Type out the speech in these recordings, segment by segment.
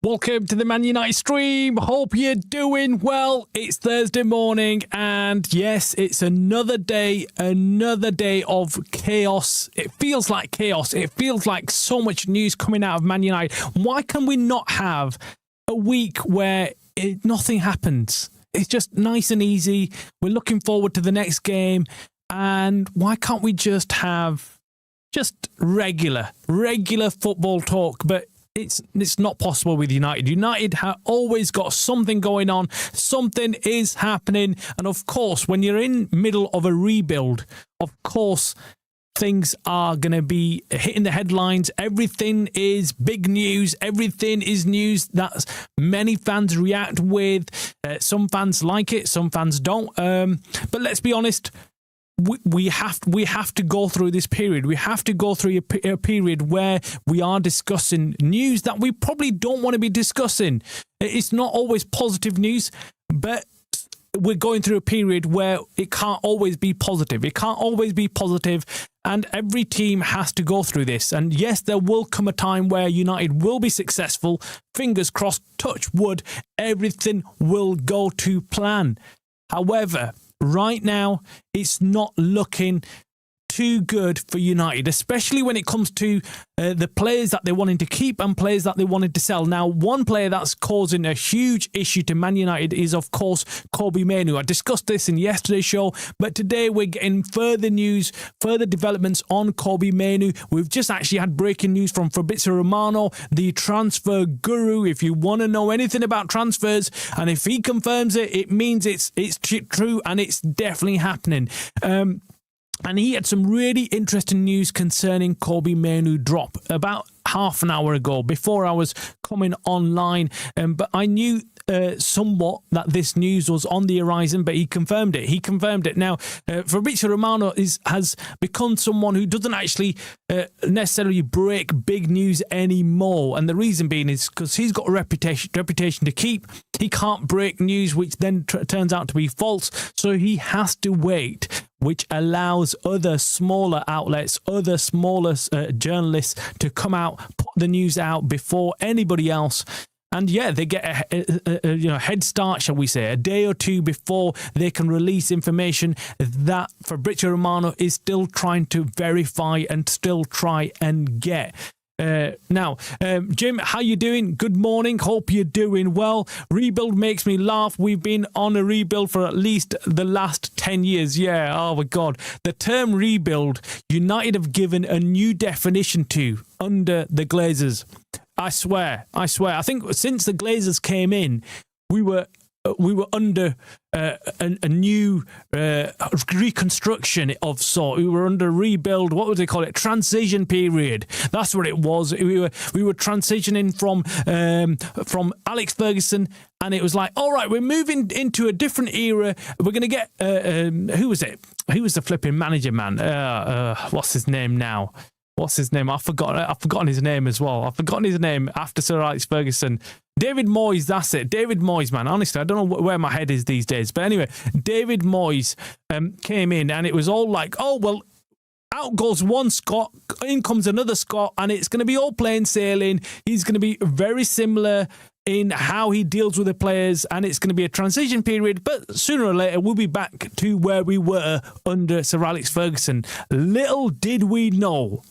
Welcome to the Man United stream. Hope you're doing well. It's Thursday morning, and yes, it's another day of chaos. It feels like chaos. It feels like so much news coming out of Man United. Why can we not have a week where nothing happens? It's just nice and easy. We're looking forward to the next game, and why can't we just have regular football talk? But it's not possible with United. United have always got something going on. Something is happening. And of course, when you're in middle of a rebuild, of course, things are going to be hitting the headlines. Everything is big news. Everything is news that many fans react with. Some fans like it. Some fans don't. But let's be honest. We have to go through this period. We have to go through a period where we are discussing news that we probably don't want to be discussing. It's not always positive news, but we're going through a period where it can't always be positive. It can't always be positive, and every team has to go through this. And yes, there will come a time where United will be successful. Fingers crossed, touch wood, everything will go to plan. However, right now, it's not looking too good for United, especially when it comes to the players that they wanted to keep and players that they wanted to sell. Now, one player that's causing a huge issue to Man United is, of course, Kobbie Mainoo. I discussed this in yesterday's show, but today we're getting further news, further developments on Kobbie Mainoo. We've just actually had breaking news from Fabrizio Romano, the transfer guru. If you want to know anything about transfers, and if he confirms it, it means it's true and it's definitely happening. And he had some really interesting news concerning Kobbie Mainoo drop about half an hour ago before I was coming online. But I knew somewhat that this news was on the horizon, but he confirmed it. Now, Fabrizio Romano has become someone who doesn't actually necessarily break big news anymore. And the reason being is because he's got a reputation to keep. He can't break news which then turns out to be false. So he has to wait, which allows other smaller outlets, other smaller journalists to come out, put the news out before anybody else. And yeah, they get a head start, shall we say, a day or two before they can release information that Fabrizio Romano is still trying to verify and still try and get. Now, Jim, how you doing? Good morning. Hope you're doing well. Rebuild makes me laugh. We've been on a rebuild for at least the last 10 years. Yeah, oh my God. The term rebuild, United have given a new definition to under the Glazers. I swear. I think since the Glazers came in, we were under a new reconstruction of sort. We were under rebuild. What would they call it? Transition period. That's what it was. We were transitioning from Alex Ferguson, and it was like, all right, we're moving into a different era. We're going to get who was it? Who was the flipping manager, man? What's his name now? What's his name? I've forgotten his name as well. I've forgotten his name after Sir Alex Ferguson. David Moyes, that's it. David Moyes, man. Honestly, I don't know where my head is these days. But anyway, David Moyes came in, and it was all like, oh, well, out goes one Scot, in comes another Scot, and it's going to be all plain sailing. He's going to be very similar in how he deals with the players, and it's going to be a transition period, but sooner or later we'll be back to where we were under Sir Alex Ferguson. Little did we know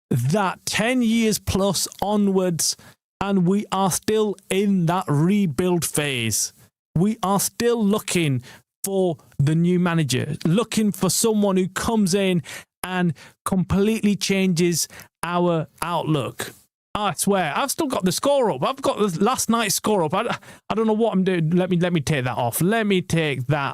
that 10 years plus onwards, and we are still in that rebuild phase. We are still looking for the new manager, looking for someone who comes in and completely changes our outlook. I swear, I've still got the score up. I've got the last night's score up. I don't know what I'm doing. Let me take that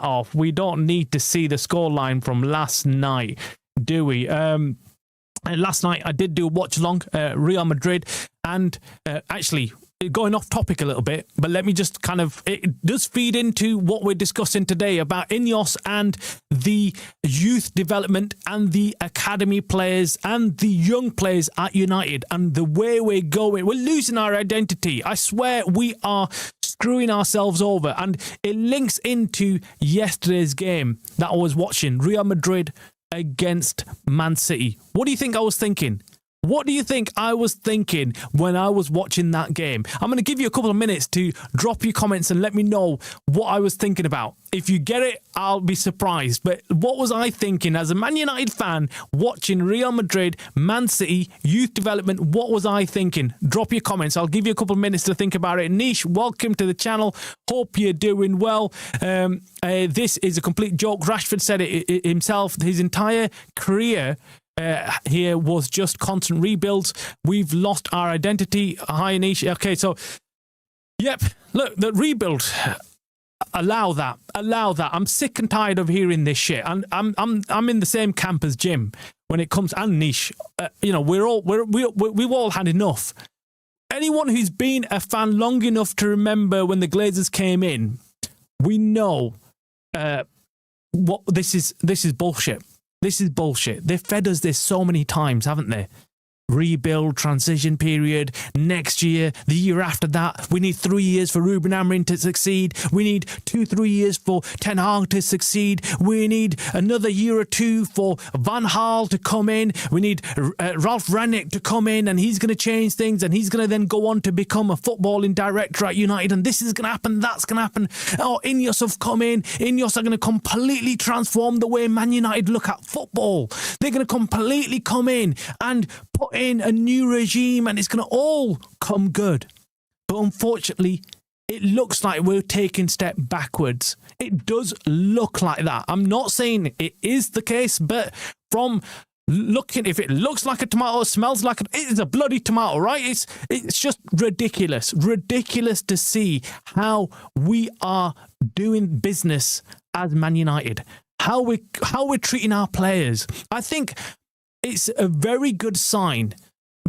off. We don't need to see the score line from last night, do we? Last night I did do a watch along, Real Madrid, and actually going off topic a little bit, but let me just it does feed into what we're discussing today about INEOS and the youth development and the academy players and the young players at United and the way we're going. We're losing our identity. I swear we are screwing ourselves over, and it links into yesterday's game that I was watching, Real Madrid against Man City. What do you think I was thinking? What do you think I was thinking when I was watching that game? I'm going to give you a couple of minutes to drop your comments and let me know what I was thinking about. If you get it, I'll be surprised. But what was I thinking as a Man United fan watching Real Madrid, Man City, youth development? What was I thinking? Drop your comments. I'll give you a couple of minutes to think about it. Nish, welcome to the channel. Hope you're doing well. This is a complete joke. Rashford said it himself. His entire career here was just constant rebuilds. We've lost our identity. Hi, Nish. Okay, so, yep. Look, the rebuild. Allow that. I'm sick and tired of hearing this shit. And I'm in the same camp as Jim when it comes, and Nish. We've all had enough. Anyone who's been a fan long enough to remember when the Glazers came in, we know what this is bullshit. This is bullshit. They've fed us this so many times, haven't they? Rebuild, transition period, next year, the year after that. We need 3 years for Ruben Amorim to succeed. We need 2-3 years for Ten Hag to succeed. We need another year or two for Van Gaal to come in. We need Ralph Rangnick to come in, and he's going to change things, and he's going to then go on to become a footballing director at United, and this is going to happen, that's going to happen. Oh, INEOS have come in. INEOS are going to completely transform the way Man United look at football. They're going to completely come in and put in a new regime, and it's going to all come good. But unfortunately, it looks like we're taking a step backwards. It does look like that. I'm not saying it is the case, but from looking, if it looks like a tomato, smells like it is a bloody tomato, right? It's just ridiculous to see how we are doing business as Man United, how we're treating our players. I think it's a very good sign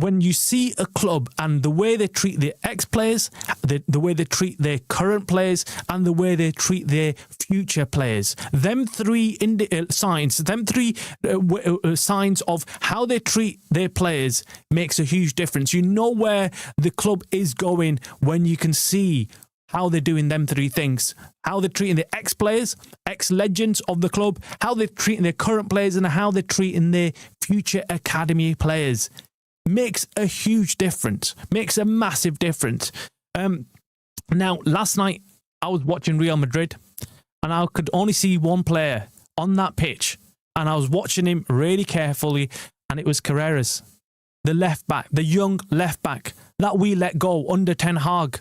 when you see a club and the way they treat their ex-players, the way they treat their current players, and the way they treat their future players. Them three signs of how they treat their players makes a huge difference. You know where the club is going when you can see how they're doing them three things. How they're treating the ex-players, ex-legends of the club, how they're treating their current players, and how they're treating their future academy players. Makes a huge difference. Makes a massive difference. Now, last night, I was watching Real Madrid, and I could only see one player on that pitch, and I was watching him really carefully, and it was Carreras, the left back, the young left back that we let go under Ten Hag.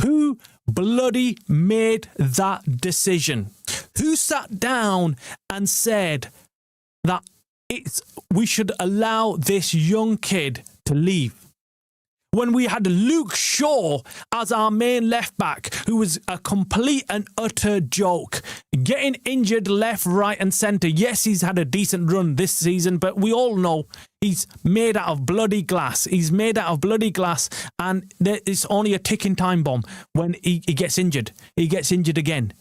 Who bloody made that decision? Who sat down and said that we should allow this young kid to leave? When we had Luke Shaw as our main left back, who was a complete and utter joke, getting injured left, right and centre. Yes, he's had a decent run this season, but we all know he's made out of bloody glass. He's made out of bloody glass, and it's only a ticking time bomb when he gets injured. He gets injured again.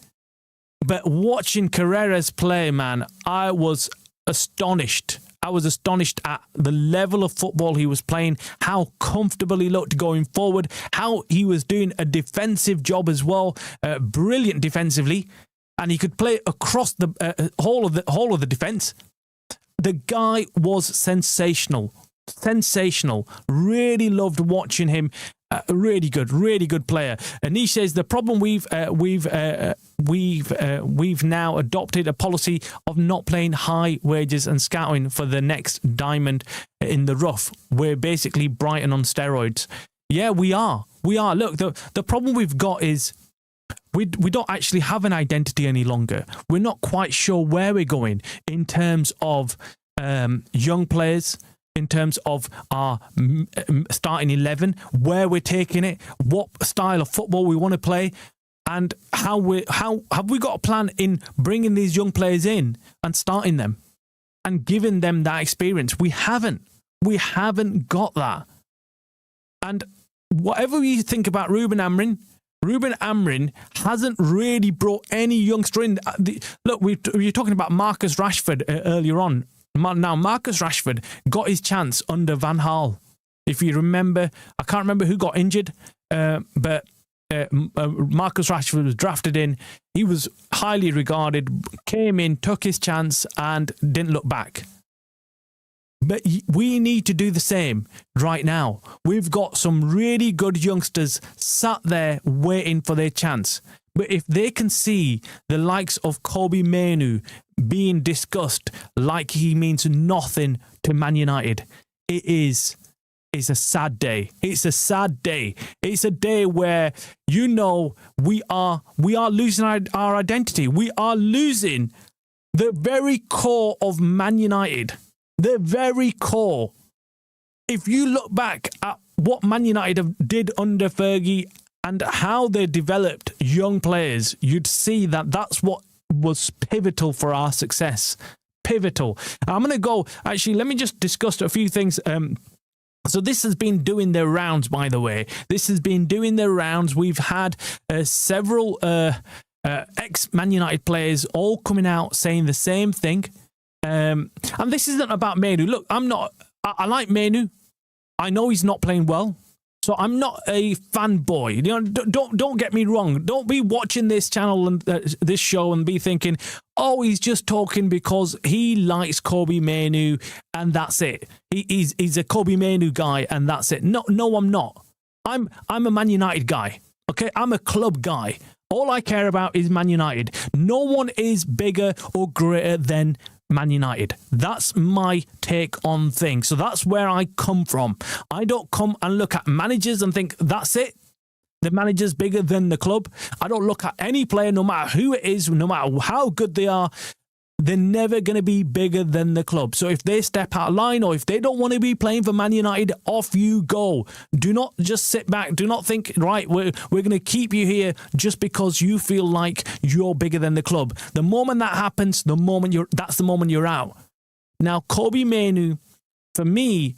But watching Carreras play, man, I was astonished. I was astonished at the level of football he was playing, how comfortable he looked going forward, how he was doing a defensive job as well, brilliant defensively, and he could play across the whole of the defence. The guy was sensational. Really loved watching him. Really good player. Anish says the problem we've now adopted a policy of not playing high wages and scouting for the next diamond in the rough. We're basically Brighton on steroids. Yeah, we are. Look, the problem we've got is we don't actually have an identity any longer. We're not quite sure where we're going in terms of young players, in terms of our starting 11, where we're taking it, what style of football we want to play, and how have we got a plan in bringing these young players in and starting them and giving them that experience? We haven't got that. And whatever you think about Ruben Amorim hasn't really brought any youngster in. Look, we were talking about Marcus Rashford earlier on. Now, Marcus Rashford got his chance under Van Gaal. If you remember, I can't remember who got injured, but Marcus Rashford was drafted in. He was highly regarded, came in, took his chance, and didn't look back. But we need to do the same right now. We've got some really good youngsters sat there waiting for their chance. But if they can see the likes of Kobbie Mainoo being discussed like he means nothing to Man United, it's a sad day. It's a sad day. It's a day where, you know, we are losing our identity. We are losing the very core of Man United. The very core. If you look back at what Man United did under Fergie and how they developed young players, you'd see that that's what was pivotal for our success. Pivotal. I'm going to go, actually, let me just discuss a few things. So this has been doing their rounds, by the way. This has been doing their rounds. We've had several ex-Man United players all coming out saying the same thing. And this isn't about Mainoo. Look, I like Mainoo. I know he's not playing well. So I'm not a fanboy. You know, don't get me wrong. Don't be watching this channel and this show and be thinking, oh, he's just talking because he likes Kobbie Mainoo and that's it. He's a Kobbie Mainoo guy and that's it. No, I'm not. I'm a Man United guy. Okay, I'm a club guy. All I care about is Man United. No one is bigger or greater than Man United. That's my take on things. So that's where I come from. I don't come and look at managers and think that's it. The manager's bigger than the club. I don't look at any player, no matter who it is, no matter how good they are. They're never going to be bigger than the club. So if they step out of line or if they don't want to be playing for Man United, off you go. Do not just sit back. Do not think, right, we're going to keep you here just because you feel like you're bigger than the club. The moment that happens, that's the moment you're out. Now, Kobbie Mainoo, for me,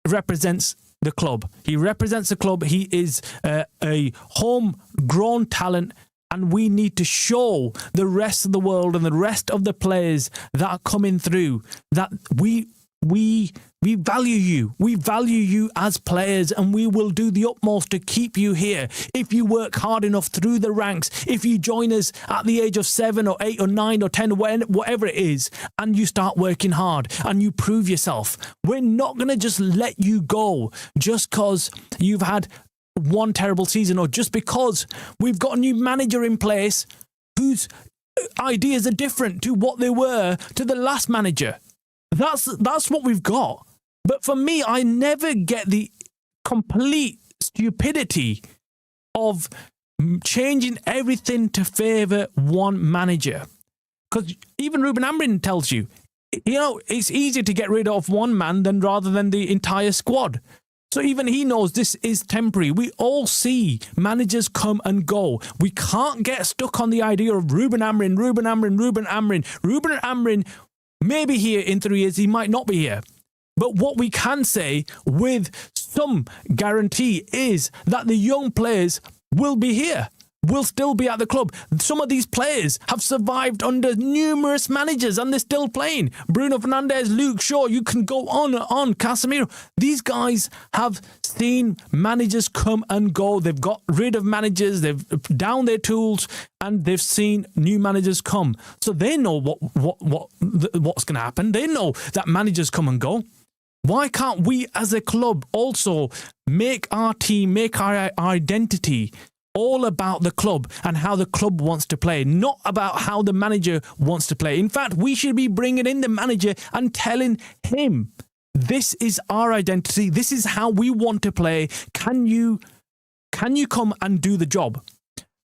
represents the club. He represents the club. He is a homegrown talent. And we need to show the rest of the world and the rest of the players that are coming through that we value you. We value you as players and we will do the utmost to keep you here. If you work hard enough through the ranks, if you join us at the age of 7 or 8 or 9 or 10, whatever it is, and you start working hard and you prove yourself, we're not going to just let you go just because you've had one terrible season or just because we've got a new manager in place whose ideas are different to what they were to the last manager. That's what we've got. But for me, I never get the complete stupidity of changing everything to favour one manager. Because even Ruben Amorim tells you, it's easier to get rid of one man rather than the entire squad. So even he knows this is temporary. We all see managers come and go. We can't get stuck on the idea of Ruben Amorim. Ruben Amorim may be here in 3 years. He might not be here. But what we can say with some guarantee is that the young players will be here. Will still be at the club. Some of these players have survived under numerous managers and they're still playing. Bruno Fernandes, Luke Shaw, you can go on and on. Casemiro. These guys have seen managers come and go. They've got rid of managers. They've down their tools and they've seen new managers come. So they know what's going to happen. They know that managers come and go. Why can't we as a club also make our team, make our identity all about the club and how the club wants to play, not about how the manager wants to play? In fact, we should be bringing in the manager and telling him, this is our identity. This is how we want to play. Can you come and do the job?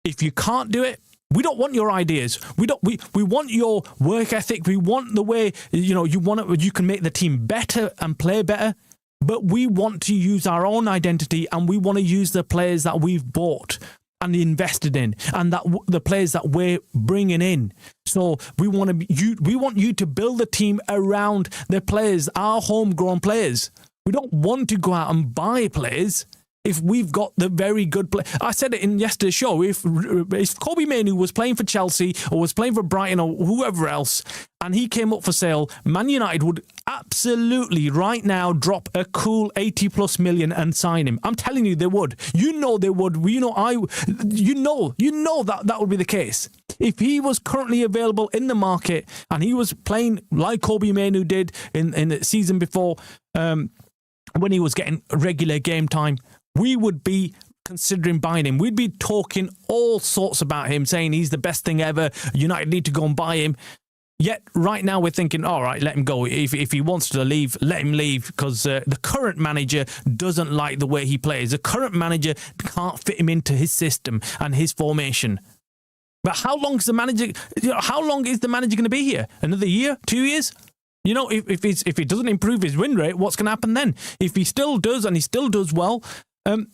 If you can't do it, we don't want your ideas. We want your work ethic. We want the way, you can make the team better and play better. But we want to use our own identity and we want to use the players that we've bought and invested in and that the players that we're bringing in. So we want you to build a team around the players, our homegrown players. We don't want to go out and buy players if we've got the very good play. I said it in yesterday's show. If Kobbie Mainoo was playing for Chelsea or was playing for Brighton or whoever else, and he came up for sale, Man United would absolutely right now drop a cool 80+ million and sign him. I'm telling you, they would. You know they would. That would be the case. If he was currently available in the market and he was playing like Kobbie Mainoo did in the season before, when he was getting regular game time, we would be considering buying him. We'd be talking all sorts about him, saying he's the best thing ever. United need to go and buy him. Yet right now we're thinking, all right, let him go. If he wants to leave, let him leave, because the current manager doesn't like the way he plays. The current manager can't fit him into his system and his formation. But how long is the manager going to be here? Another year? 2 years? If he doesn't improve his win rate, what's going to happen then? If he still does and he still does well,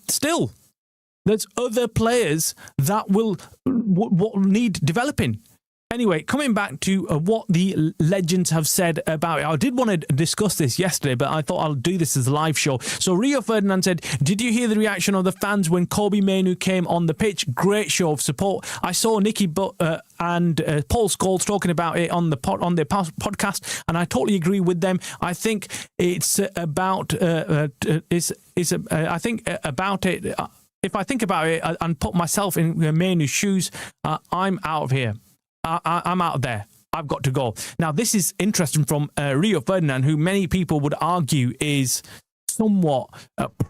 still there's other players that will need developing. Anyway, coming back to what the legends have said about it. I did want to discuss this yesterday, but I thought I'll do this as a live show. So Rio Ferdinand said, did you hear the reaction of the fans when Kobbie Mainoo came on the pitch? Great show of support. I saw Nicky and Paul Scholes talking about it on their podcast, and I totally agree with them. I think it's about I think about it. If I think about it and put myself in Mainoo's shoes, I'm out of here. I'm out of there. I've got to go. Now, this is interesting from Rio Ferdinand, who many people would argue is somewhat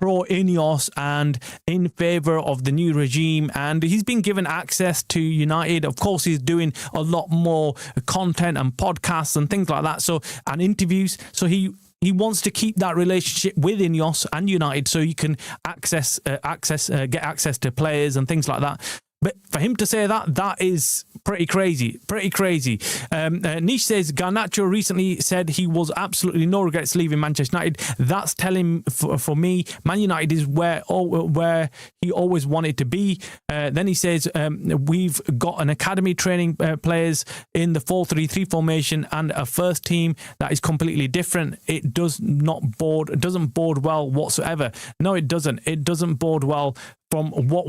pro-INEOS and in favour of the new regime. And he's been given access to United. Of course, he's doing a lot more content and podcasts and things like that. And interviews. So he wants to keep that relationship with INEOS and United so he can get access to players and things like that. But for him to say that is pretty crazy. Nish says, Garnacho recently said he was absolutely no regrets leaving Manchester United. That's telling for me, Man United is where he always wanted to be. Then he says, we've got an academy training players in the 4-3-3 formation and a first team that is completely different. It doesn't bode well whatsoever. No, it doesn't. It doesn't bode well from what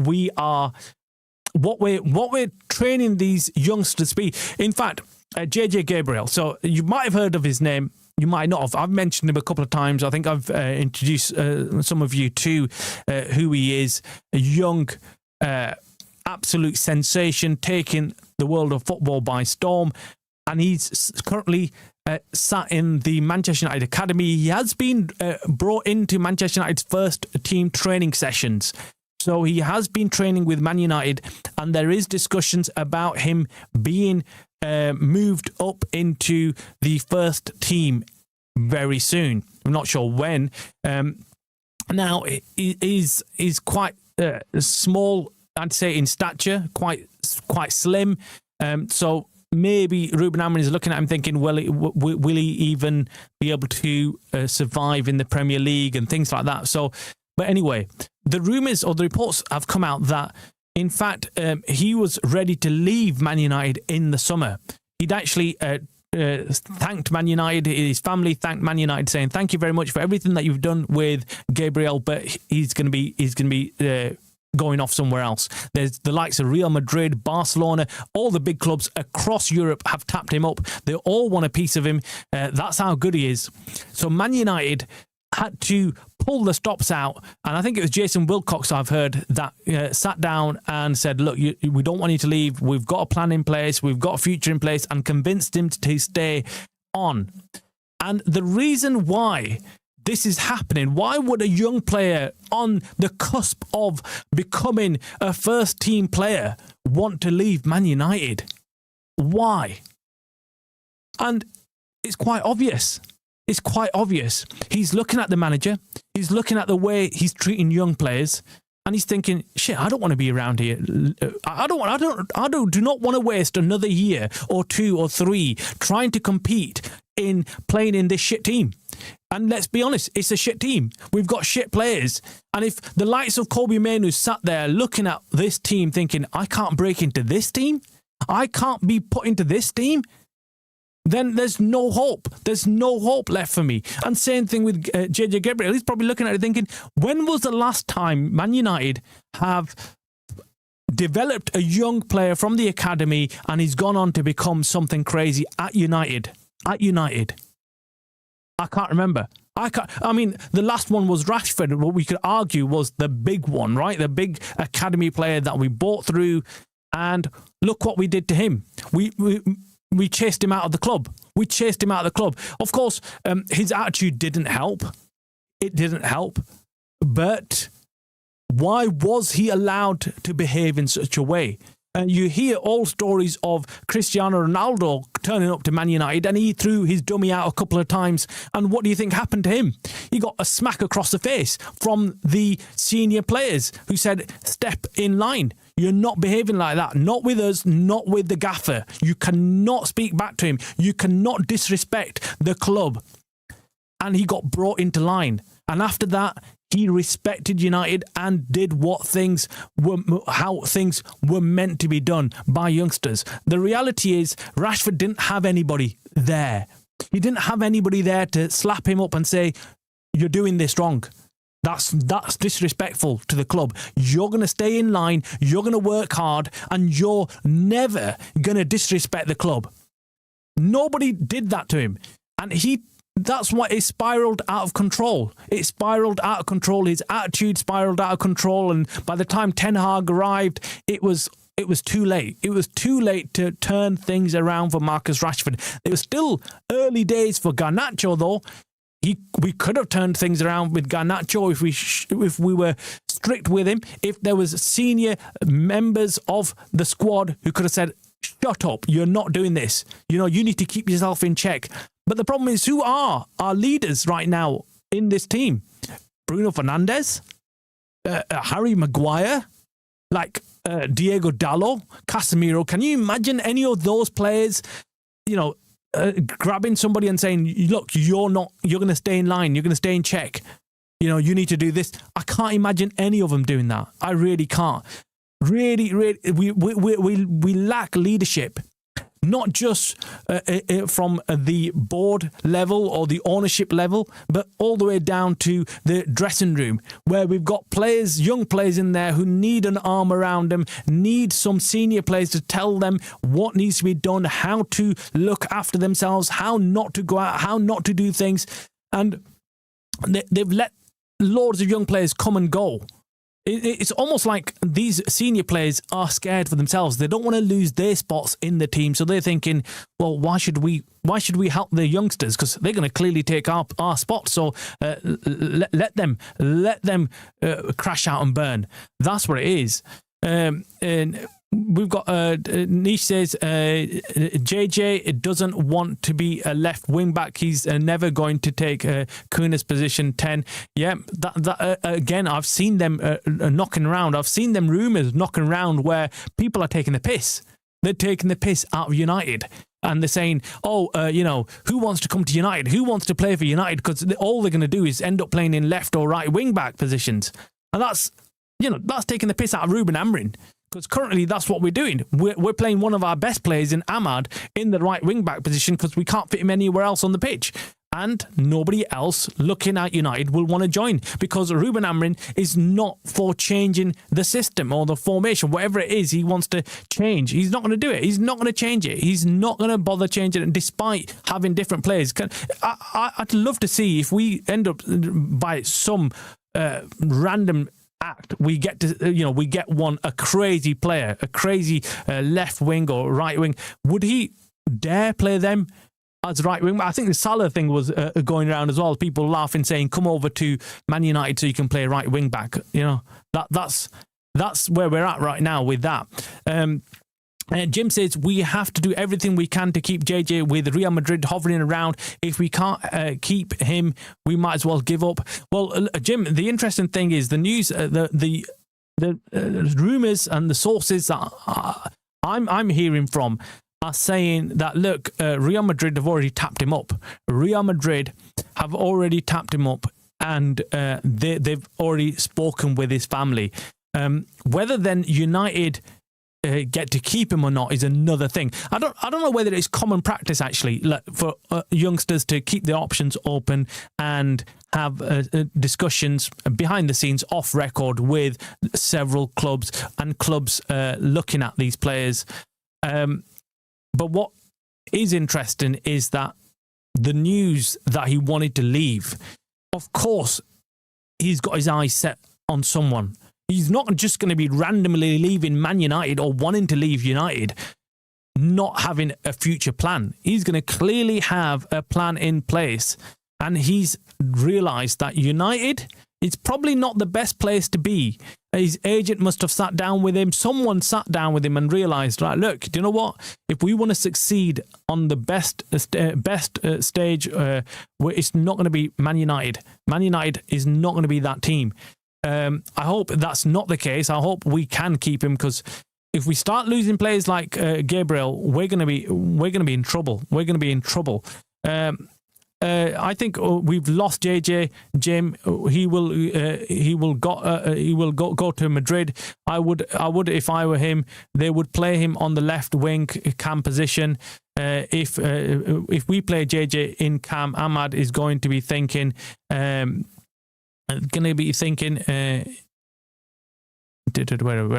we're training these youngsters to be. In fact, JJ Gabriel. So you might have heard of his name. You might not have. I've mentioned him a couple of times. I think I've introduced some of you to who he is. A young, absolute sensation, taking the world of football by storm. And he's currently sat in the Manchester United Academy. He has been brought into Manchester United's first team training sessions. So he has been training with Man United, and there is discussions about him being moved up into the first team very soon. I'm not sure when. Now, he's quite small, I'd say, in stature, quite slim. So maybe Ruben Amorim is looking at him thinking, will he even be able to survive in the Premier League and things like that? But anyway, the rumours or the reports have come out that, in fact, he was ready to leave Man United in the summer. He'd actually thanked Man United, his family thanked Man United, saying, thank you very much for everything that you've done with Gabriel, but he's going to be going off somewhere else. There's the likes of Real Madrid, Barcelona, all the big clubs across Europe have tapped him up. They all want a piece of him. That's how good he is. So Man United had to pull the stops out, and I think it was Jason Wilcox, I've heard, that sat down and said, look, we don't want you to leave, we've got a plan in place, we've got a future in place, and convinced him to stay on. And the reason why this is happening, why would a young player on the cusp of becoming a first team player want to leave Man United? Why? And it's quite obvious. It's quite obvious. He's looking at the manager. He's looking at the way he's treating young players, and he's thinking, "Shit, I don't want to be around here. I do not want to waste another year or 2 or 3 trying to compete in playing in this shit team." And let's be honest, it's a shit team. We've got shit players. And if the likes of Kobbie Mainoo sat there looking at this team, thinking, "I can't break into this team. I can't be put into this team," then there's no hope. There's no hope left for me. And same thing with JJ Gabriel. He's probably looking at it thinking, when was the last time Man United have developed a young player from the academy and he's gone on to become something crazy at United? At United. I can't remember. I mean, the last one was Rashford. What we could argue was the big one, right? The big academy player that we bought through. And Look what we did to him. We chased him out of the club. Of course, his attitude didn't help. It didn't help. But why was he allowed to behave in such a way? And you hear all stories of Cristiano Ronaldo turning up to Man United, and he threw his dummy out a couple of times. And what do you think happened to him? He got a smack across the face from the senior players who said, step in line. You're not behaving like that. Not with us, not with the gaffer. You cannot speak back to him. You cannot disrespect the club. And he got brought into line. And after that, he respected United and did how things were meant to be done by youngsters. The reality is Rashford didn't have anybody there. He didn't have anybody there to slap him up and say, you're doing this wrong. That's disrespectful to the club. You're going to stay in line, you're going to work hard, and you're never going to disrespect the club. Nobody did that to him. And that's why it spiraled out of control. It spiraled out of control. His attitude spiraled out of control. And by the time Ten Hag arrived, it was too late. It was too late to turn things around for Marcus Rashford. It was still early days for Garnacho, though. We could have turned things around with Garnacho if we were strict with him. If there was senior members of the squad who could have said, shut up, you're not doing this. You need to keep yourself in check. But the problem is, who are our leaders right now in this team? Bruno Fernandes, Harry Maguire, Diego Dallo, Casemiro. Can you imagine any of those players, grabbing somebody and saying, look, you're going to stay in line, you're going to stay in check. You need to do this. I can't imagine any of them doing that. I really can't. Really, we lack leadership. Not just from the board level or the ownership level, but all the way down to the dressing room, where we've got young players in there who need an arm around them, need some senior players to tell them what needs to be done, how to look after themselves, how not to go out, how not to do things. And they've let loads of young players come and go. It's almost like these senior players are scared for themselves. They don't want to lose their spots in the team, so they're thinking, well, why should we help the youngsters? Because they're going to clearly take our spot. So let them crash out and burn. That's what it is. And we've got Nish says JJ doesn't want to be a left wing back. He's never going to take Kuna's position 10. Yeah, that again, I've seen them knocking around. I've seen them rumours knocking around where people are taking the piss. They're taking the piss out of United. And they're saying, who wants to come to United? Who wants to play for United? Because all they're going to do is end up playing in left or right wing back positions. And that's taking the piss out of Ruben Amorim. Because currently that's what we're doing. We're playing one of our best players in Ahmad in the right wing-back position because we can't fit him anywhere else on the pitch. And nobody else looking at United will want to join because Ruben Amorim is not for changing the system or the formation, whatever it is he wants to change. He's not going to do it. He's not going to change it. He's not going to bother changing it despite having different players. I'd love to see if we end up by some random act, we get a crazy player, a crazy left wing or right wing. Would he dare play them as right wing? I think the Salah thing was going around as well. People laughing, saying, "Come over to Man United so you can play right wing back." That's where we're at right now with that. Jim says, we have to do everything we can to keep JJ with Real Madrid hovering around. If we can't keep him, we might as well give up. Well, Jim, the interesting thing is the news, the rumours and the sources that I'm hearing from are saying that, look, Real Madrid have already tapped him up. Real Madrid have already tapped him up and they've already spoken with his family. Whether then United get to keep him or not is another thing. I don't know whether it's common practice actually for youngsters to keep the options open and have discussions behind the scenes off record with several clubs and clubs looking at these players. But what is interesting is that the news that he wanted to leave, of course, he's got his eyes set on someone. He's not just going to be randomly leaving Man United or wanting to leave United, not having a future plan. He's going to clearly have a plan in place. And he's realised that United is probably not the best place to be. His agent must have sat down with him. Someone sat down with him and realised, right, look, do you know what? If we want to succeed on the best stage, it's not going to be Man United. Man United is not going to be that team. I hope that's not the case. I hope we can keep him, because if we start losing players like Gabriel, we're going to be in trouble. We're going to be in trouble. I think we've lost JJ. Jim, he will go to Madrid. I would if I were him. They would play him on the left wing cam position. If we play JJ in cam, Ahmad is going to be thinking. Where are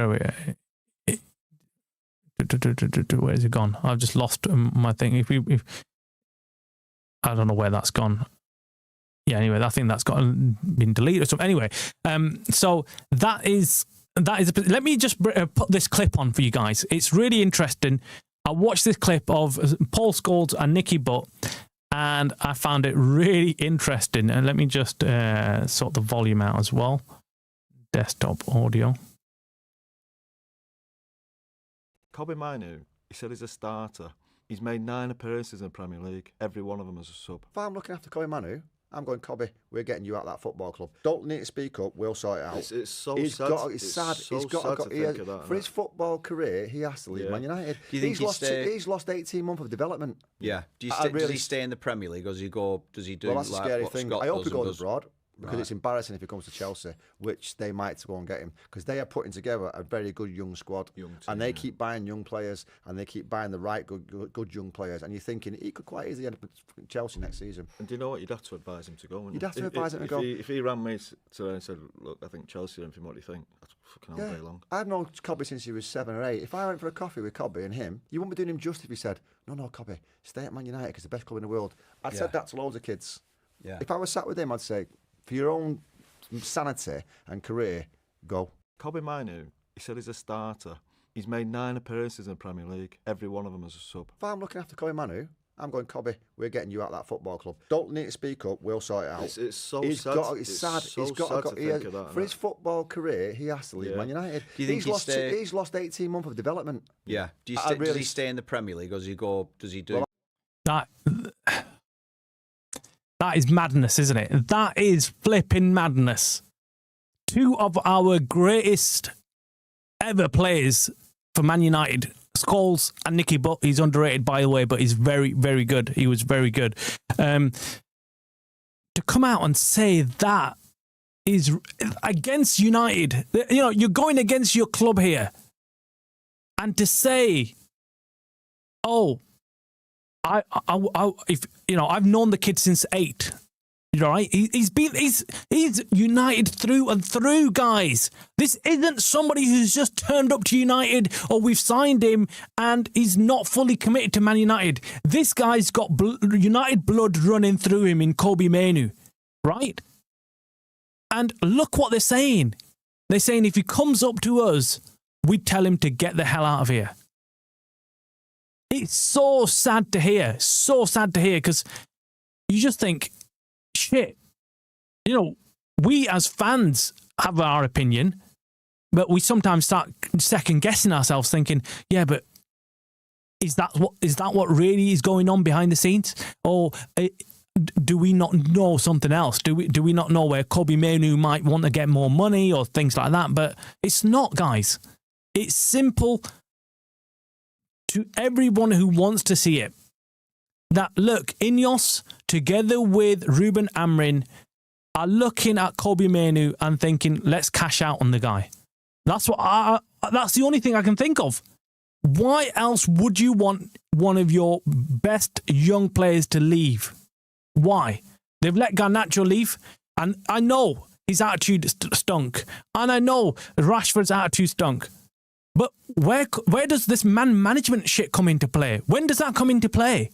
we? Where's it gone? I've just lost my thing. If I don't know where that's gone. Yeah, anyway, I think that's been deleted or something. Anyway, so that is. Let me just put this clip on for you guys. It's really interesting. I watched this clip of Paul Scholes and Nicky Butt, and I found it really interesting. And let me just sort the volume out as well. Desktop audio. Mainoo, he said he's a starter. He's made 9 appearances in the Premier League, every one of them as a sub. If I'm looking after Mainoo, I'm going, Cobby, we're getting you out of that football club. Don't need to speak up, we'll sort it out. It's so he's sad. Got, it's sad. So he's got sad to think of that, for his football career, he has to leave Man United. Do you think he's lost 18 months of development. Yeah. Does he stay in the Premier League, or does he go? Does he do? Well, that's like a scary what thing. Scott I hope he does and goes abroad. Because it's embarrassing if he comes to Chelsea, which they might go and get him, because they are putting together a very good young squad, and they keep buying young players, and they keep buying the right good young players, and you're thinking he could quite easily end up at Chelsea next season. And do you know what? You'd have to advise him to go. You'd have to advise him to go. If he rang me today and said, "Look, I think Chelsea are anything. What do you think?" That's fucking all day long. I've known Cobby since he was 7 or 8. If I went for a coffee with Cobby and him, you wouldn't be doing him justice if he said, "No, Cobby, stay at Man United because it's the best club in the world." I'd said that to loads of kids. Yeah. If I was sat with him, I'd say, for your own sanity and career, go. Mainoo, he said he's a starter. He's made 9 appearances in the Premier League, every one of them as a sub. If I'm looking after Mainoo, I'm going, Cobby, we're getting you out of that football club. Don't need to speak up, we'll sort it out. It's so sad. It's sad. He's got to think of that. For his football career, he has to leave Man United. Do you think he's lost 18 months of development. Yeah. Does he stay in the Premier League, or does he go? Does he do? That is madness, isn't it? That is flipping madness. 2 of our greatest ever players for Man United, Scholes and Nicky Butt. He's underrated, by the way, but he's very, very good. He was very good. To come out and say that is against United, you know, you're going against your club here. And to say, oh, I've known the kid since 8. Right? He's United through and through, guys. This isn't somebody who's just turned up to United, or we've signed him and he's not fully committed to Man United. This guy's got United blood running through him in Mainoo, right? And look what they're saying. They're saying if he comes up to us, we'd tell him to get the hell out of here. It's so sad to hear, because you just think, shit, you know, we as fans have our opinion, but we sometimes start second guessing ourselves, thinking, yeah, but is that what really is going on behind the scenes, or do we not know something else? Do we not know where Mainoo might want to get more money or things like that? But it's not, guys. It's simple to everyone who wants to see it. That, look, INEOS, together with Ruben Amorim, are looking at Mainoo and thinking, let's cash out on the guy. That's the only thing I can think of. Why else would you want one of your best young players to leave? Why? They've let Garnacho leave, and I know his attitude stunk, and I know Rashford's attitude stunk. But where does this man management shit come into play? When does that come into play?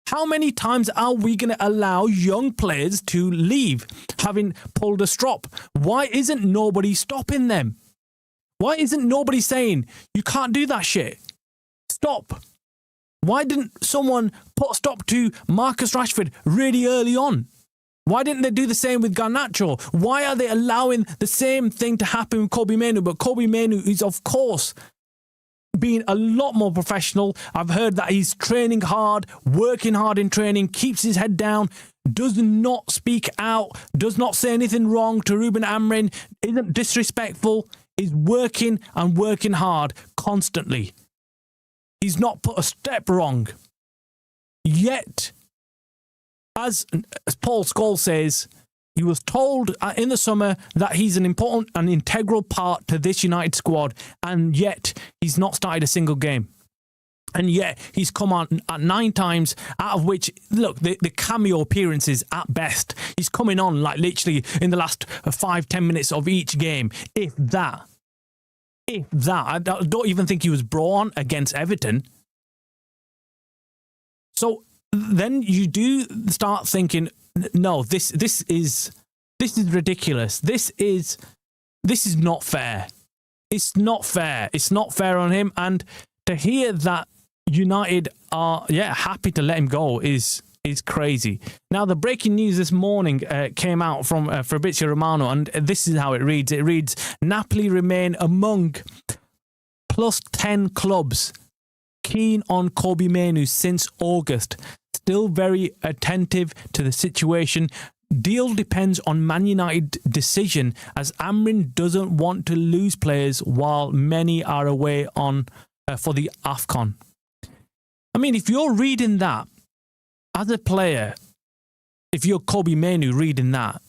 How many times are we going to allow young players to leave, having pulled a strop? Why isn't nobody stopping them? Why isn't nobody saying, you can't do that shit? Stop. Why didn't someone put a stop to Marcus Rashford really early on? Why didn't they do the same with Garnacho? Why are they allowing the same thing to happen with Kobbie Mainoo? But Kobbie Mainoo is, of course, being a lot more professional. I've heard that he's training hard, working hard in training, keeps his head down, does not speak out, does not say anything wrong to Ruben Amorim, isn't disrespectful, is working and working hard constantly. He's not put a step wrong. Yet, as Paul Scholes says, he was told in the summer that he's an important and integral part to this United squad, and yet he's not started a single game. And yet he's come on at 9 times, out of which, look, the cameo appearances at best. He's coming on like literally in the last 5-10 minutes of each game, if that. If that. I don't even think he was brought on against Everton. So then you do start thinking, no, this is ridiculous. This is not fair. It's not fair. It's not fair on him. And to hear that United are happy to let him go is crazy. Now, the breaking news this morning came out from Fabrizio Romano, and this is how it reads. It reads, Napoli remain among plus 10 clubs keen on Kobbie Mainoo since August. Still very attentive to the situation. Deal depends on Man United decision, as Amorim doesn't want to lose players while many are away on for the AFCON. I mean, if you're reading that as a player, if you're Kobbie Mainoo reading that,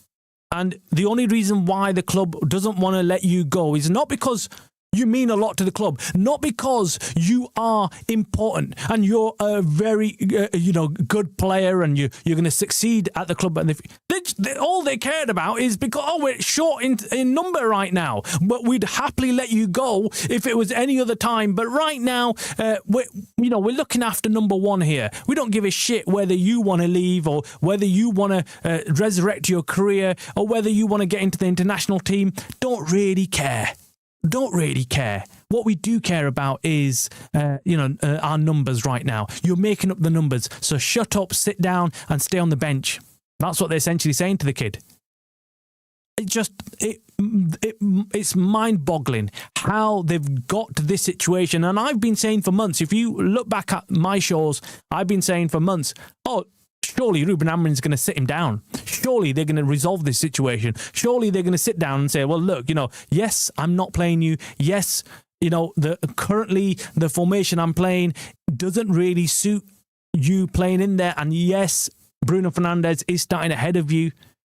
and the only reason why the club doesn't want to let you go is not because you mean a lot to the club, not because you are important and you're a very good player and you're going to succeed at the club. And all they cared about is because, we're short in number right now, but we'd happily let you go if it was any other time. But right now, we're looking after number one here. We don't give a shit whether you want to leave or whether you want to resurrect your career or whether you want to get into the international team. Don't really care. What we do care about is, our numbers right now. You're making up the numbers. So shut up, sit down and stay on the bench. That's what they're essentially saying to the kid. It's mind-boggling how they've got to this situation. And I've been saying for months, if you look back at my shows, I've been saying for months, surely Ruben Amorim's going to sit him down. Surely they're going to resolve this situation. Surely they're going to sit down and say, well, look, yes, I'm not playing you. Yes, currently the formation I'm playing doesn't really suit you playing in there. And yes, Bruno Fernandes is starting ahead of you.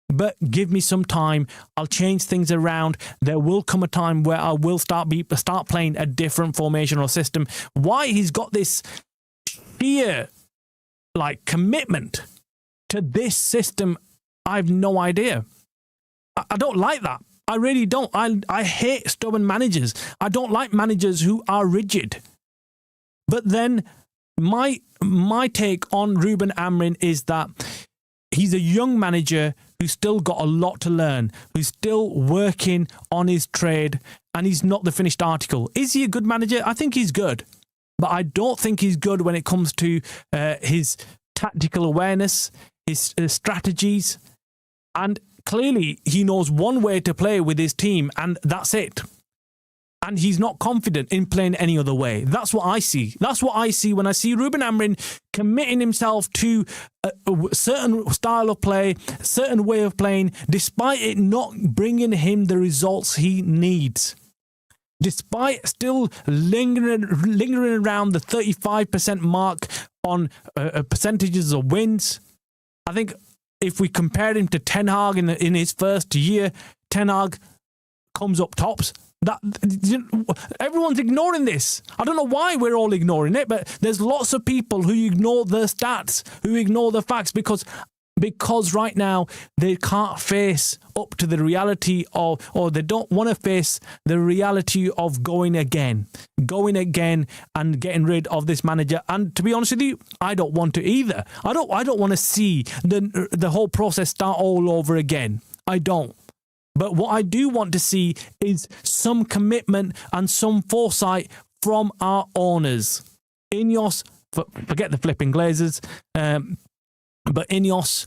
But give me some time. I'll change things around. There will come a time where I will start playing a different formation or system. Why he's got this sheer commitment to this system, I've no idea. I don't like that. I really don't. I hate stubborn managers. I don't like managers who are rigid. But then my take on Ruben Amorim is that he's a young manager who's still got a lot to learn, who's still working on his trade, and he's not the finished article. Is he a good manager? I think he's good. But I don't think he's good when it comes to his tactical awareness, his strategies. And clearly, he knows one way to play with his team, and that's it. And he's not confident in playing any other way. That's what I see. That's what I see when I see Ruben Amorim committing himself to a certain style of play, a certain way of playing, despite it not bringing him the results he needs. Despite still lingering around the 35% mark on percentages of wins. I think if we compare him to Ten Hag in his first year, Ten Hag comes up tops. Everyone's ignoring this. I don't know why we're all ignoring it, but there's lots of people who ignore the stats, who ignore the facts, because because right now they can't face up to the reality of, or they don't want to face the reality of going again and getting rid of this manager. And to be honest with you, I don't want to either. I don't want to see the whole process start all over again. I don't. But what I do want to see is some commitment and some foresight from our owners. INEOS, forget the flipping Glazers, but INEOS,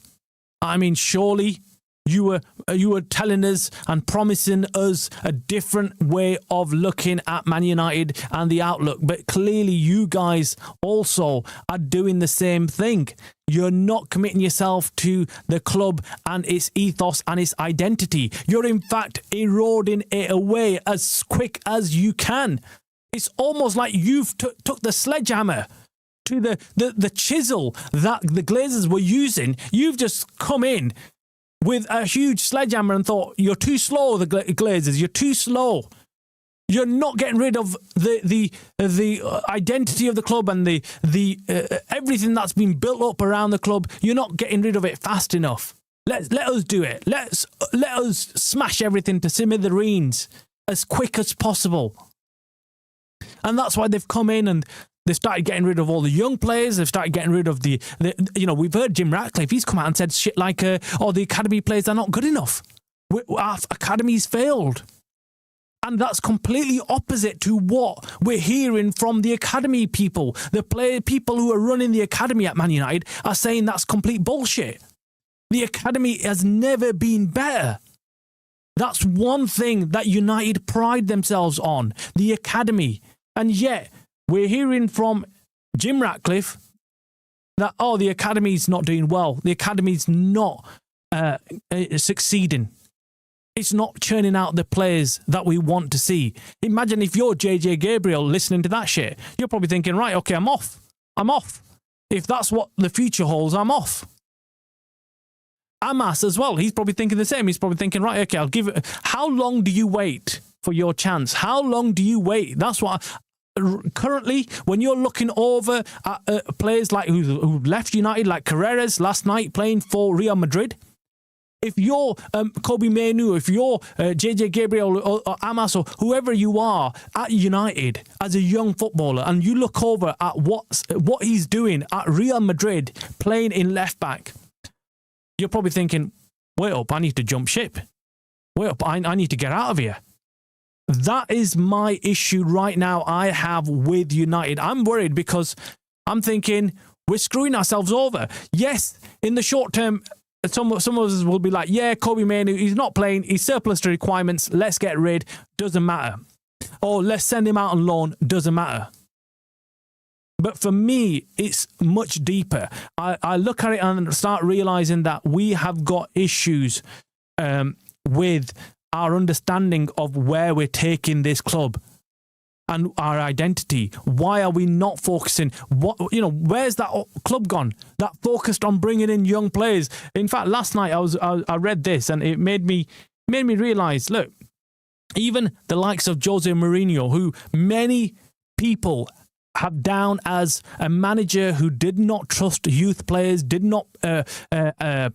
I mean, surely you were telling us and promising us a different way of looking at Man United and the outlook. But clearly you guys also are doing the same thing. You're not committing yourself to the club and its ethos and its identity. You're in fact eroding it away as quick as you can. It's almost like you've took the sledgehammer to the chisel that the Glazers were using. You've just come in with a huge sledgehammer and thought, you're too slow, the Glazers, you're too slow. You're not getting rid of the identity of the club and the everything that's been built up around the club. You're not getting rid of it fast enough. Let us do it. Let us smash everything to smithereens as quick as possible. And that's why they've come in and they started getting rid of all the young players. They've started getting rid of the we've heard Jim Ratcliffe. He's come out and said shit like, the academy players are not good enough. Our academy's failed. And that's completely opposite to what we're hearing from the academy people. The people who are running the academy at Man United are saying that's complete bullshit. The academy has never been better. That's one thing that United pride themselves on, the academy. And yet, we're hearing from Jim Ratcliffe that, the academy's not doing well. The academy's not succeeding. It's not churning out the players that we want to see. Imagine if you're JJ Gabriel listening to that shit. You're probably thinking, right, okay, I'm off. If that's what the future holds, I'm off. Amas as well. He's probably thinking the same. He's probably thinking, right, okay, I'll give it. How long do you wait for your chance? How long do you wait? That's what currently, when you're looking over at players like who left United, like Carreras last night playing for Real Madrid. If you're Kobe Mainoo, if you're JJ Gabriel or Amas or whoever you are at United as a young footballer, and you look over at what he's doing at Real Madrid playing in left back, you're probably thinking, wait up, I need to jump ship. Wait up, I need to get out of here. That is my issue right now I have with United. I'm worried because I'm thinking we're screwing ourselves over. Yes, in the short term, some of us will be like, yeah, Kobe Mainoo, he's not playing, he's surplus to requirements, let's get rid, doesn't matter. Or let's send him out on loan, doesn't matter. But for me, it's much deeper. I look at it and start realising that we have got issues with our understanding of where we're taking this club and our identity. Why are we not focusing? Where's that club gone? That focused on bringing in young players. In fact, last night I read this and it made me realise, look, even the likes of Jose Mourinho, who many people have down as a manager who did not trust youth players, did not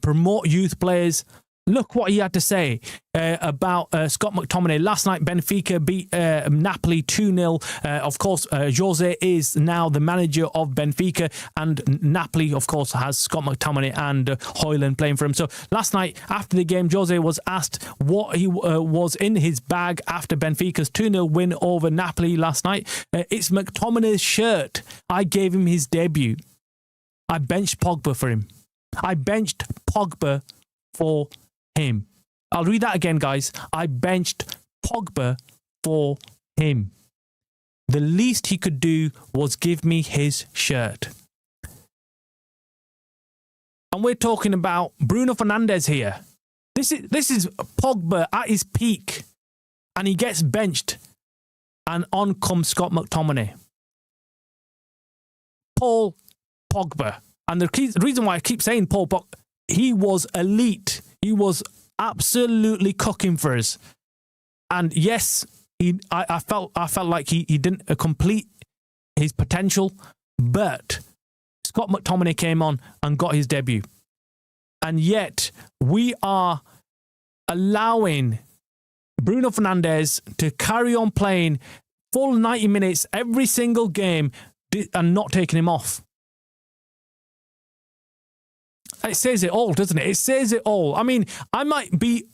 promote youth players. Look what he had to say about Scott McTominay. Last night, Benfica beat Napoli 2-0. Of course, Jose is now the manager of Benfica, and Napoli, of course, has Scott McTominay and Højlund playing for him. So last night, after the game, Jose was asked what he was in his bag after Benfica's 2-0 win over Napoli last night. It's McTominay's shirt. I gave him his debut. I benched Pogba for him. I benched Pogba for him. I'll read that again, guys. I benched Pogba for him. The least he could do was give me his shirt. And we're talking about Bruno Fernandes here. This is Pogba at his peak, and he gets benched, and on comes Scott McTominay. Paul Pogba. And the reason why I keep saying Paul Pogba, he was elite. He was absolutely cooking for us. And yes, I felt like he didn't complete his potential, but Scott McTominay came on and got his debut. And yet we are allowing Bruno Fernandes to carry on playing full 90 minutes every single game and not taking him off. It says it all, doesn't it? It says it all. I mean, I might be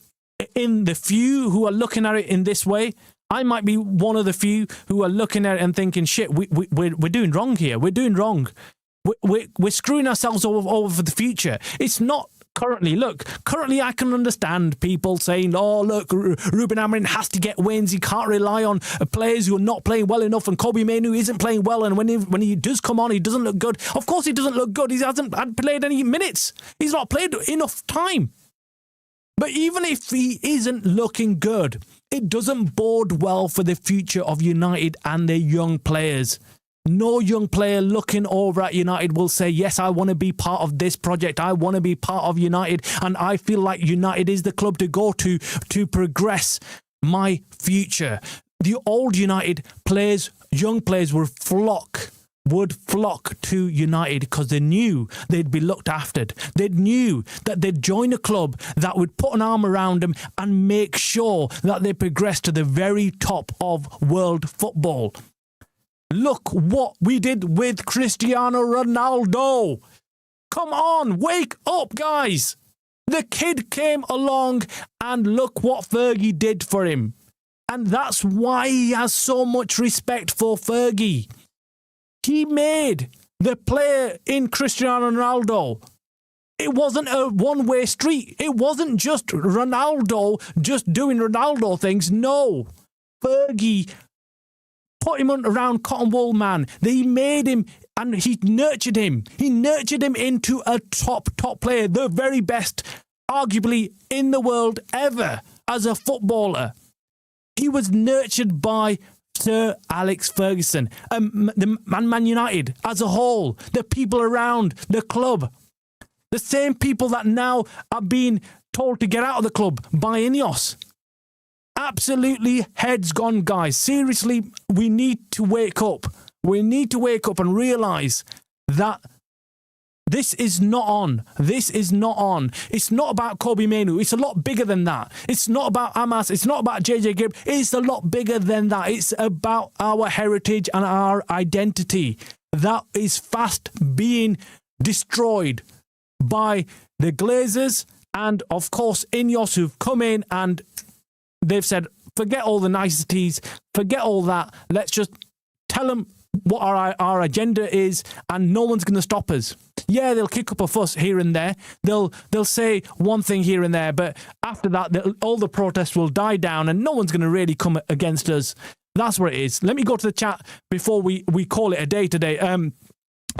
in the few who are looking at it in this way. I might be one of the few who are looking at it and thinking, shit, we're doing wrong here. We're doing wrong. We're screwing ourselves over for the future. It's not currently. Look, currently I can understand people saying, oh, look, Ruben Amorim has to get wins. He can't rely on players who are not playing well enough, and Kobbie Mainoo isn't playing well, and when he does come on, he doesn't look good. Of course he doesn't look good. He hasn't played any minutes. He's not played enough time. But even if he isn't looking good, it doesn't bode well for the future of United and their young players. No young player looking over at United will say, yes, I want to be part of this project. I want to be part of United. And I feel like United is the club to go to progress my future. The old United players, young players would flock to United because they knew they'd be looked after. They knew that they'd join a club that would put an arm around them and make sure that they progressed to the very top of world football. Look what we did with Cristiano Ronaldo. Come on, wake up, guys. The kid came along and look what Fergie did for him. And that's why he has so much respect for Fergie. He made the player in Cristiano Ronaldo. It wasn't a one-way street. It wasn't just Ronaldo just doing Ronaldo things. No. Fergie put him around Cotton Wool Man. They made him and he nurtured him. He nurtured him into a top player, the very best, arguably, in the world ever as a footballer. He was nurtured by Sir Alex Ferguson, Man United as a whole, the people around the club, the same people that now are being told to get out of the club by INEOS. Absolutely heads gone, guys. Seriously, we need to wake up. We need to wake up and realise that this is not on. This is not on. It's not about Kobbie Mainoo. It's a lot bigger than that. It's not about Amas. It's not about JJ Gibb. It's a lot bigger than that. It's about our heritage and our identity that is fast being destroyed by the Glazers and, of course, INEOS, who've come in and they've said, forget all the niceties, forget all that. Let's just tell them what our agenda is, and no one's going to stop us. Yeah, they'll kick up a fuss here and there. They'll say one thing here and there, but after that, all the protests will die down, and no one's going to really come against us. That's what it is. Let me go to the chat before we call it a day today.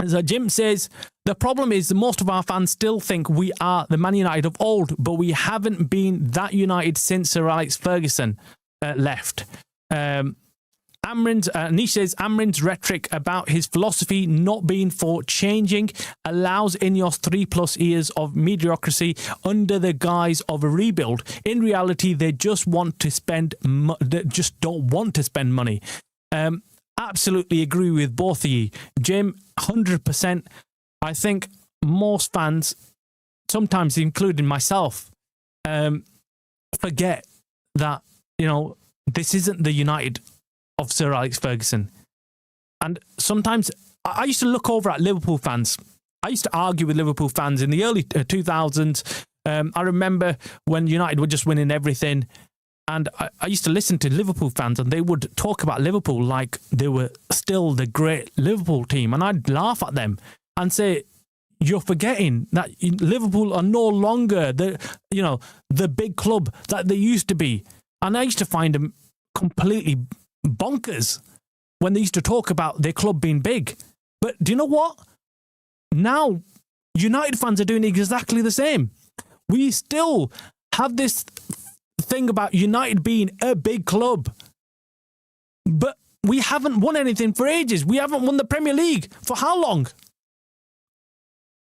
As Jim says, the problem is most of our fans still think we are the Man United of old, but we haven't been that united since Sir Alex Ferguson left. Nish says Amrin's rhetoric about his philosophy not being for changing allows INEOS 3+ years of mediocrity under the guise of a rebuild. In reality, they just want to spend. They just don't want to spend money. Absolutely agree with both of you, Jim. 100%. I think most fans, sometimes including myself, forget that this isn't the United of Sir Alex Ferguson. And sometimes I used to look over at Liverpool fans. I used to argue with Liverpool fans in the early 2000s. I remember when United were just winning everything. And I used to listen to Liverpool fans and they would talk about Liverpool like they were still the great Liverpool team. And I'd laugh at them and say, you're forgetting that Liverpool are no longer the big club that they used to be. And I used to find them completely bonkers when they used to talk about their club being big. But do you know what? Now, United fans are doing exactly the same. We still have this thing about United being a big club, but we haven't won anything for ages. We haven't won the Premier League for how long?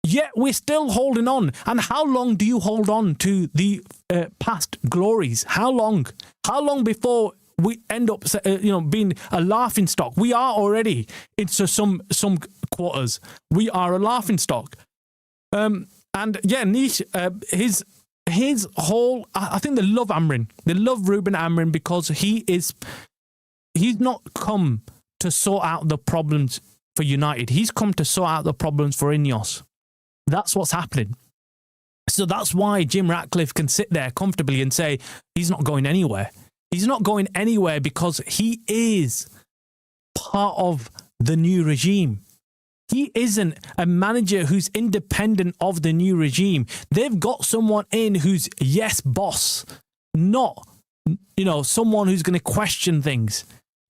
Yet we're still holding on. And how long do you hold on to the past glories? How long? How long before we end up, being a laughing stock? We are already into some quarters. We are a laughing stock. And And yeah, Nish, his whole, I think they love Amrin. They love Ruben Amrin because he's not come to sort out the problems for United. He's come to sort out the problems for INEOS. That's what's happening. So that's why Jim Ratcliffe can sit there comfortably and say he's not going anywhere. He's not going anywhere because he is part of the new regime. He isn't a manager who's independent of the new regime. They've got someone in who's yes boss, not, someone who's going to question things.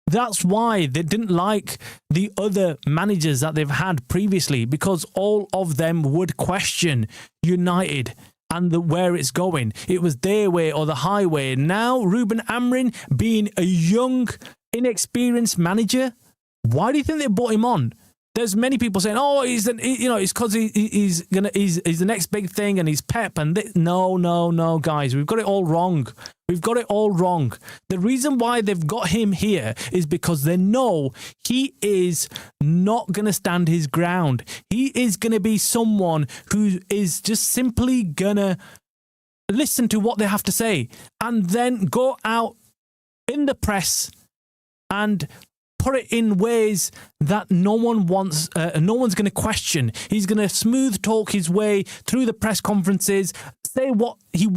That's why they didn't like the other managers that they've had previously, because all of them would question United and where it's going. It was their way or the highway. Now, Ruben Amrin, being a young, inexperienced manager, why do you think they brought him on? There's many people saying, "Oh, it's because he's the next big thing and he's Pep." And no, guys, we've got it all wrong. We've got it all wrong. The reason why they've got him here is because they know he is not going to stand his ground. He is going to be someone who is just simply going to listen to what they have to say and then go out in the press and put it in ways that no one wants, no one's going to question. He's going to smooth talk his way through the press conferences, say what he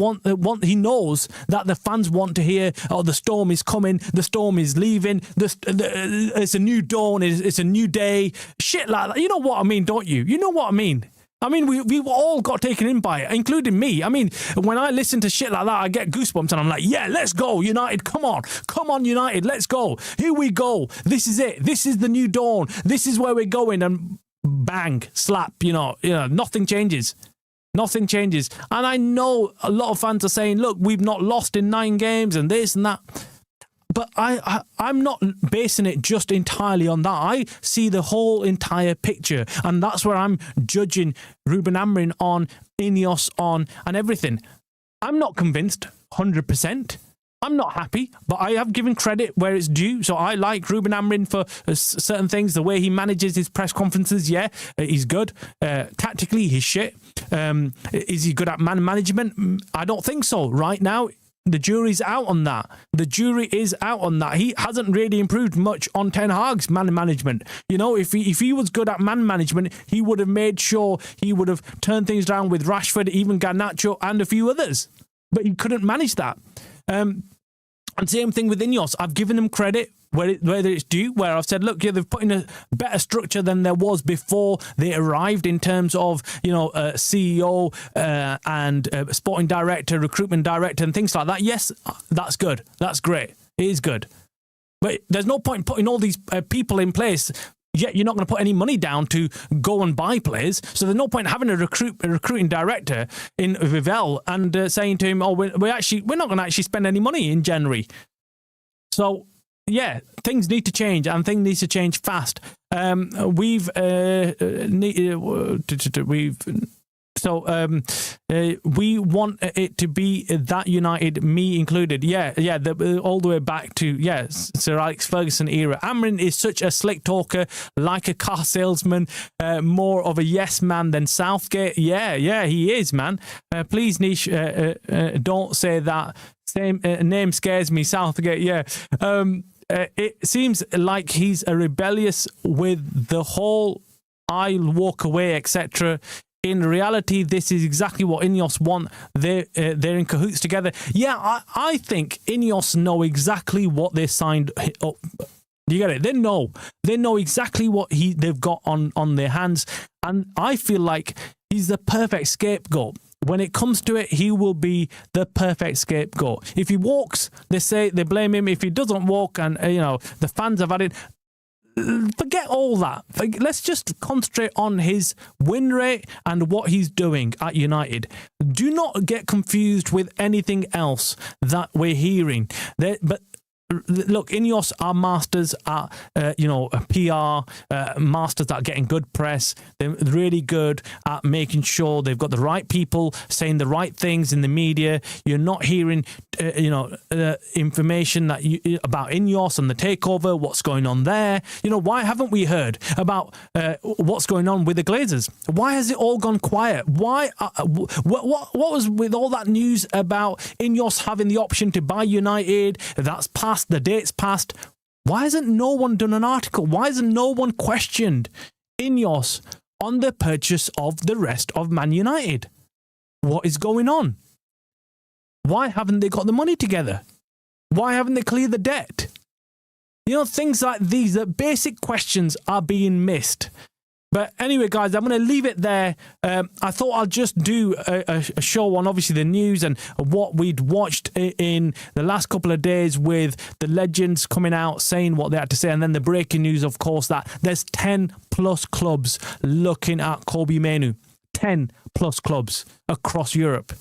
he knows that the fans want to hear. Oh, the storm is coming, the storm is leaving, it's a new dawn, it's a new day, shit like that. You know what I mean, don't you? You know what I mean? I mean, we all got taken in by it, including me. I mean, when I listen to shit like that, I get goosebumps and I'm like, yeah, let's go, United. Come on, United, let's go. Here we go. This is it. This is the new dawn. This is where we're going. And bang, slap, nothing changes. Nothing changes. And I know a lot of fans are saying, look, we've not lost in 9 games and this and that. But I'm not basing it just entirely on that. I see the whole entire picture, and that's where I'm judging Ruben Amrin on, INEOS on, and everything. I'm not convinced 100%. I'm not happy, but I have given credit where it's due. So I like Ruben Amrin for certain things. The way he manages his press conferences, yeah, he's good. Tactically, he's shit. Is he good at man management? I don't think so. Right now, the jury's out on that. The jury is out on that. He hasn't really improved much on Ten Hag's man management. If he was good at man management, he would have made sure he would have turned things around with Rashford, even Garnacho, and a few others. But he couldn't manage that. And same thing with INEOS. I've given them credit where it's due, where I've said, look, yeah, they've put in a better structure than there was before they arrived in terms of, CEO and sporting director, recruitment director and things like that. Yes, that's good. That's great. It is good. But there's no point in putting all these people in place, yet you're not going to put any money down to go and buy players. So there's no point in having a recruiting director in Vivell and saying to him, oh, we're not going to actually spend any money in January. So, yeah, things need to change, and things need to change fast. We want it to be that United, me included. All the way back to Sir Alex Ferguson era. Amrin is such a slick talker, like a car salesman, more of a yes man than Southgate. Yeah, he is, man. Please, Nish, don't say that. Same name scares me, Southgate. Yeah. It seems like he's a rebellious with the whole I'll walk away, etc. In reality, this is exactly what INEOS want. They're in cahoots together. Yeah, I think INEOS know exactly what they signed up. You get it? They know exactly what they've got on their hands, and I feel like he's the perfect scapegoat. When it comes to it, he will be the perfect scapegoat. If he walks, they blame him. If he doesn't walk, and the fans have had it, forget all that. Let's just concentrate on his win rate and what he's doing at United. Do not get confused with anything else that we're hearing. But look, INEOS are masters at, PR, masters at getting good press. They're really good at making sure they've got the right people saying the right things in the media. You're not hearing, information about INEOS and the takeover, what's going on there. Why haven't we heard about what's going on with the Glazers? Why has it all gone quiet? Why? What was with all that news about INEOS having the option to buy United? That's passed. The date's passed. Why hasn't no one done an article? Why hasn't no one questioned INEOS on the purchase of the rest of Man United? What is going on? Why haven't they got the money together? Why haven't they cleared the debt? Things like these, that basic questions are being missed. But anyway, guys, I'm going to leave it there. I thought I'll just do a show on, obviously, the news and what we'd watched in the last couple of days with the legends coming out saying what they had to say. And then the breaking news, of course, that there's 10 plus clubs looking at Kobbie Mainoo. 10 plus clubs across Europe.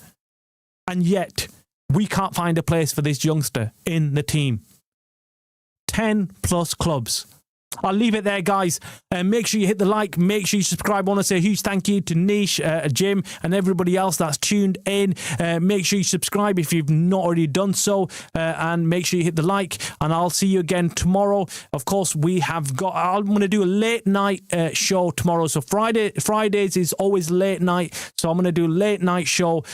And yet, we can't find a place for this youngster in the team. 10 plus clubs. I'll leave it there, guys. Make sure you hit the like. Make sure you subscribe. I want to say a huge thank you to Nish, Jim, and everybody else that's tuned in. Make sure you subscribe if you've not already done so. And make sure you hit the like. And I'll see you again tomorrow. Of course, I'm going to do a late night show tomorrow. So Fridays is always late night. So I'm going to do a late night show,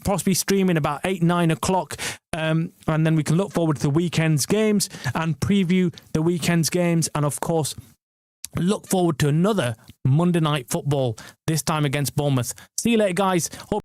possibly streaming about 8, 9 o'clock. And then we can look forward to the weekend's games and preview the weekend's games. And of course, look forward to another Monday night football, this time against Bournemouth. See you later, guys. Hope